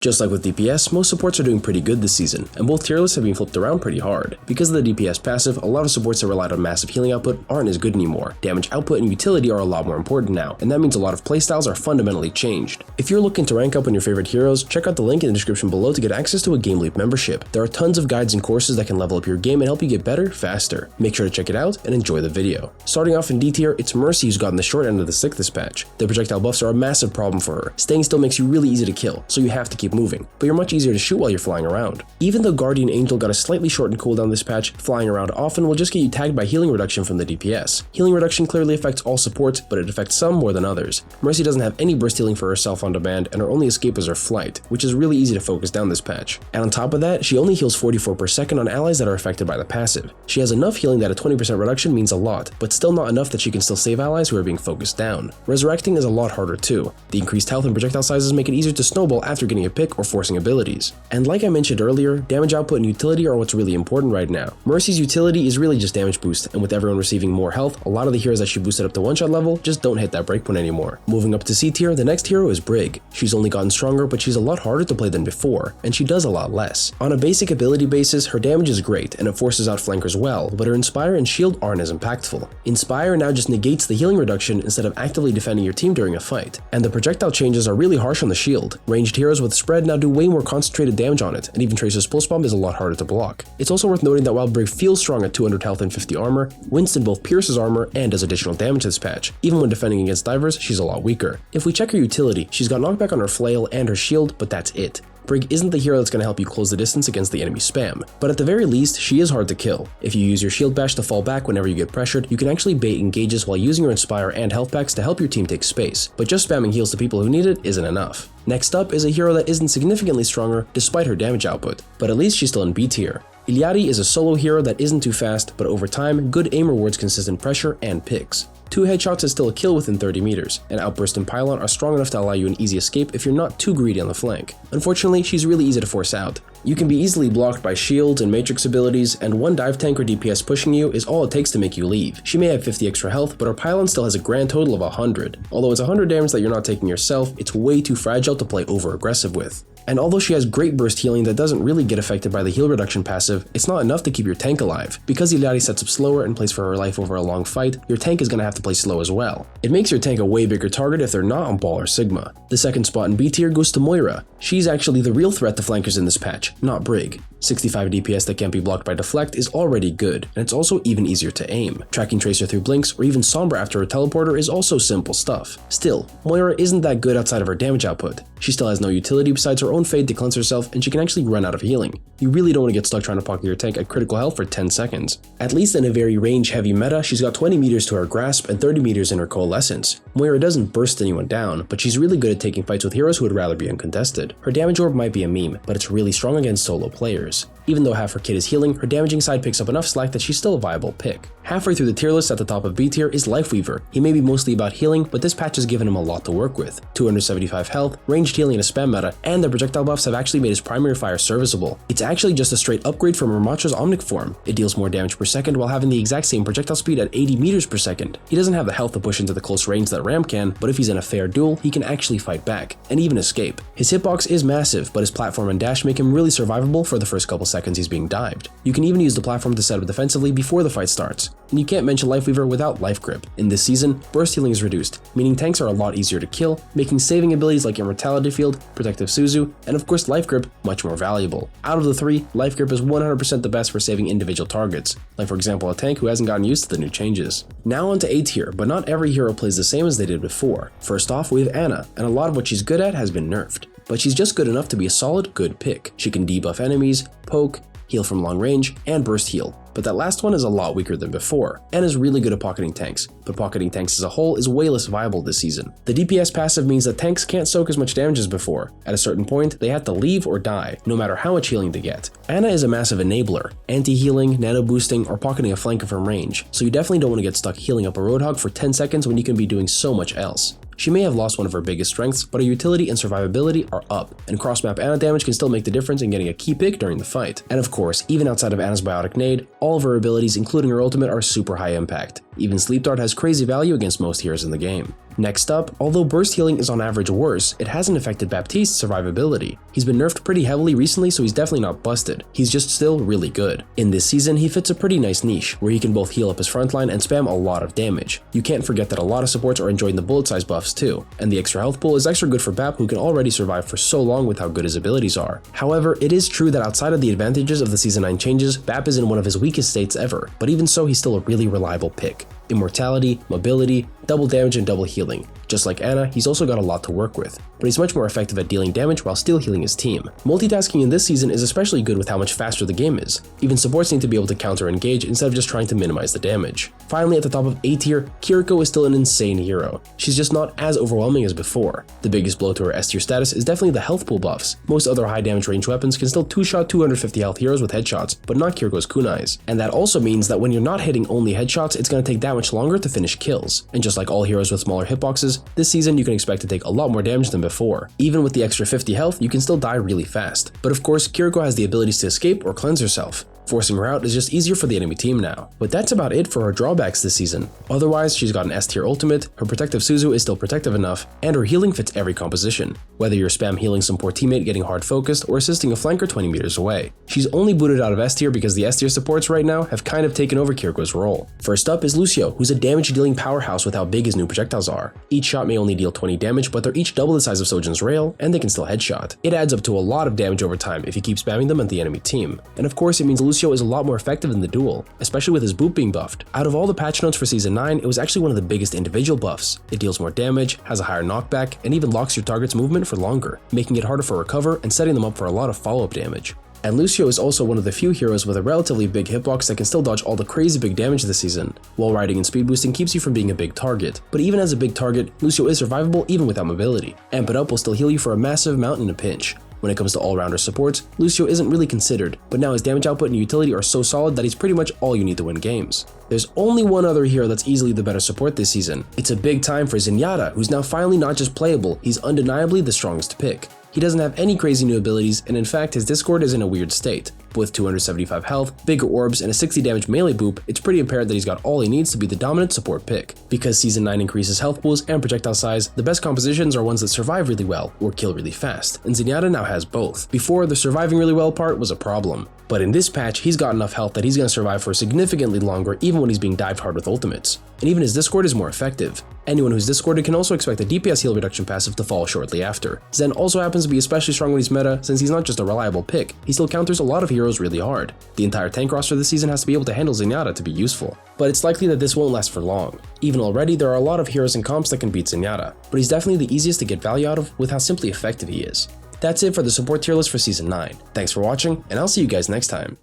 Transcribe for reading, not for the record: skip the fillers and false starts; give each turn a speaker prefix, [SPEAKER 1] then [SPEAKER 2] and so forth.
[SPEAKER 1] Just like with DPS, most supports are doing pretty good this season, and both tier lists have been flipped around pretty hard. Because of the DPS passive, a lot of supports that relied on massive healing output aren't as good anymore. Damage output and utility are a lot more important now, and that means a lot of playstyles are fundamentally changed. If you're looking to rank up on your favorite heroes, check out the link in the description below to get access to a GameLeap membership. There are tons of guides and courses that can level up your game and help you get better, faster. Make sure to check it out and enjoy the video. Starting off in D tier, it's Mercy who's gotten the short end of the stick this patch. The projectile buffs are a massive problem for her. Staying still makes you really easy to kill, so you have to keep moving, but you're much easier to shoot while you're flying around. Even though Guardian Angel got a slightly shortened cooldown this patch, flying around often will just get you tagged by healing reduction from the DPS. Healing reduction clearly affects all supports, but it affects some more than others. Mercy doesn't have any burst healing for herself on demand, and her only escape is her flight, which is really easy to focus down this patch. And on top of that, she only heals 44 per second on allies that are affected by the passive. She has enough healing that a 20% reduction means a lot, but still not enough that she can still save allies who are being focused down. Resurrecting is a lot harder too. The increased health and projectile sizes make it easier to snowball after getting a pick or forcing abilities. And like I mentioned earlier, damage output and utility are what's really important right now. Mercy's utility is really just damage boost, and with everyone receiving more health, a lot of the heroes that she boosted up to one-shot level just don't hit that breakpoint anymore. Moving up to C tier, the next hero is Brig. She's only gotten stronger, but she's a lot harder to play than before, and she does a lot less. On a basic ability basis, her damage is great, and it forces out flankers well, but her Inspire and Shield aren't as impactful. Inspire now just negates the healing reduction instead of actively defending your team during a fight, and the projectile changes are really harsh on the shield. Ranged heroes with spread now do way more concentrated damage on it, and even Tracer's pulse bomb is a lot harder to block. It's also worth noting that while Brig feels strong at 200 health and 50 armor, Winston both pierces armor and does additional damage this patch. Even when defending against divers, she's a lot weaker. If we check her utility, she's got knockback on her flail and her shield, but that's it. Brig isn't the hero that's going to help you close the distance against the enemy spam, but at the very least, she is hard to kill. If you use your shield bash to fall back whenever you get pressured, you can actually bait engages while using your Inspire and health packs to help your team take space, but just spamming heals to people who need it isn't enough. Next up is a hero that isn't significantly stronger despite her damage output, but at least she's still in B tier. Iola is a solo hero that isn't too fast, but over time, good aim rewards consistent pressure and picks. 2 headshots is still a kill within 30 meters, and Outburst and Pylon are strong enough to allow you an easy escape if you're not too greedy on the flank. Unfortunately, she's really easy to force out. You can be easily blocked by shields and matrix abilities, and one dive tank or DPS pushing you is all it takes to make you leave. She may have 50 extra health, but her Pylon still has a grand total of 100. Although it's 100 damage that you're not taking yourself, it's way too fragile to play over-aggressive with. And although she has great burst healing that doesn't really get affected by the heal reduction passive, it's not enough to keep your tank alive. Because Iola sets up slower and plays for her life over a long fight, your tank is going to have to play slow as well. It makes your tank a way bigger target if they're not on Ball or Sigma. The second spot in B tier goes to Moira. She's actually the real threat to flankers in this patch, not Brig. 65 DPS that can't be blocked by deflect is already good, and it's also even easier to aim. Tracking Tracer through blinks or even Sombra after her teleporter is also simple stuff. Still, Moira isn't that good outside of her damage output. She still has no utility besides her own fade to cleanse herself, and she can actually run out of healing. You really don't want to get stuck trying to pocket your tank at critical health for 10 seconds. At least in a very range-heavy meta, she's got 20 meters to her grasp and 30 meters in her coalescence. Moira doesn't burst anyone down, but she's really good at taking fights with heroes who would rather be uncontested. Her damage orb might be a meme, but it's really strong against solo players. Even though half her kit is healing, her damaging side picks up enough slack that she's still a viable pick. Halfway through the tier list at the top of B tier is Lifeweaver. He may be mostly about healing, but this patch has given him a lot to work with. 275 health, ranged healing in a spam meta, and the projectile buffs have actually made his primary fire serviceable. It's actually just a straight upgrade from Ramatra's Omnic form. It deals more damage per second while having the exact same projectile speed at 80 meters per second. He doesn't have the health to push into the close range that Ram can, but if he's in a fair duel, he can actually fight back, and even escape. His hitbox is massive, but his platform and dash make him really survivable for the first couple seconds he's being dived. You can even use the platform to set up defensively before the fight starts. And you can't mention Lifeweaver without Life Grip. In this season, burst healing is reduced, meaning tanks are a lot easier to kill, making saving abilities like Immortality Field, Protective Suzu, and of course Life Grip much more valuable. Out of the three, Life Grip is 100% the best for saving individual targets, like for example a tank who hasn't gotten used to the new changes. Now onto A tier, but not every hero plays the same as they did before. First off, we have Ana, and a lot of what she's good at has been nerfed. But she's just good enough to be a solid, good pick. She can debuff enemies, poke, heal from long range, and burst heal. But that last one is a lot weaker than before, and is really good at pocketing tanks, but pocketing tanks as a whole is way less viable this season. The DPS passive means that tanks can't soak as much damage as before. At a certain point, they have to leave or die, no matter how much healing they get. Ana is a massive enabler, anti-healing, nano boosting, or pocketing a flanker from range, so you definitely don't want to get stuck healing up a Roadhog for 10 seconds when you can be doing so much else. She may have lost one of her biggest strengths, but her utility and survivability are up, and cross-map Ana damage can still make the difference in getting a key pick during the fight. And of course, even outside of Ana's biotic nade, all of her abilities, including her ultimate, are super high impact. Even Sleep Dart has crazy value against most heroes in the game. Next up, although burst healing is on average worse, it hasn't affected Baptiste's survivability. He's been nerfed pretty heavily recently, so he's definitely not busted. He's just still really good. In this season, he fits a pretty nice niche, where he can both heal up his frontline and spam a lot of damage. You can't forget that a lot of supports are enjoying the bullet size buffs too, and the extra health pool is extra good for Bap, who can already survive for so long with how good his abilities are. However, it is true that outside of the advantages of the Season 9 changes, Bap is in one of his weakest states ever, but even so, he's still a really reliable pick. Immortality, mobility, double damage, and double healing. Just like Ana, he's also got a lot to work with, but he's much more effective at dealing damage while still healing his team. Multitasking in this season is especially good with how much faster the game is. Even supports need to be able to counter-engage instead of just trying to minimize the damage. Finally, at the top of A tier, KIRO is still an insane hero. She's just not as overwhelming as before. The biggest blow to her S tier status is definitely the health pool buffs. Most other high damage range weapons can still two-shot 250 health heroes with headshots, but not KIRO's kunais. And that also means that when you're not hitting only headshots, it's going to take that much longer to finish kills. And just like all heroes with smaller hitboxes, this season you can expect to take a lot more damage than before. Even with the extra 50 health, you can still die really fast. But of course, KIRO has the abilities to escape or cleanse herself. Forcing her out is just easier for the enemy team now. But that's about it for her drawbacks this season. Otherwise, she's got an S tier ultimate, her protective Suzu is still protective enough, and her healing fits every composition. Whether you're spam healing some poor teammate getting hard focused or assisting a flanker 20 meters away. She's only booted out of S tier because the S tier supports right now have kind of taken over KIRO's role. First up is Lucio, who's a damage dealing powerhouse with how big his new projectiles are. Each shot may only deal 20 damage, but they're each double the size of Sojin's rail, and they can still headshot. It adds up to a lot of damage over time if you keep spamming them at the enemy team. And of course, it means Lucio is a lot more effective in the duel, especially with his boop being buffed. Out of all the patch notes for Season 9, it was actually one of the biggest individual buffs. It deals more damage, has a higher knockback, and even locks your target's movement for longer, making it harder for recover and setting them up for a lot of follow-up damage. And Lucio is also one of the few heroes with a relatively big hitbox that can still dodge all the crazy big damage this season. Wall riding and speed boosting keeps you from being a big target, but even as a big target, Lucio is survivable even without mobility. Amp It Up will still heal you for a massive amount in a pinch. When it comes to all-rounder supports, Lucio isn't really considered, but now his damage output and utility are so solid that he's pretty much all you need to win games. There's only one other hero that's easily the better support this season. It's a big time for Zenyatta, who's now finally not just playable, he's undeniably the strongest pick. He doesn't have any crazy new abilities, and in fact his Discord is in a weird state. With 275 health, bigger orbs, and a 60 damage melee boop, it's pretty apparent that he's got all he needs to be the dominant support pick. Because Season 9 increases health pools and projectile size, the best compositions are ones that survive really well, or kill really fast, and Zenyatta now has both. Before, the surviving really well part was a problem. But in this patch, he's got enough health that he's going to survive for significantly longer even when he's being dived hard with ultimates. And even his Discord is more effective. Anyone who's Discorded can also expect a DPS heal reduction passive to fall shortly after. Zen also happens to be especially strong when he's meta, since he's not just a reliable pick, he still counters a lot of heroes really hard. The entire tank roster this season has to be able to handle Zenyatta to be useful. But it's likely that this won't last for long. Even already, there are a lot of heroes and comps that can beat Zenyatta, but he's definitely the easiest to get value out of with how simply effective he is. That's it for the support tier list for Season 9. Thanks for watching, and I'll see you guys next time.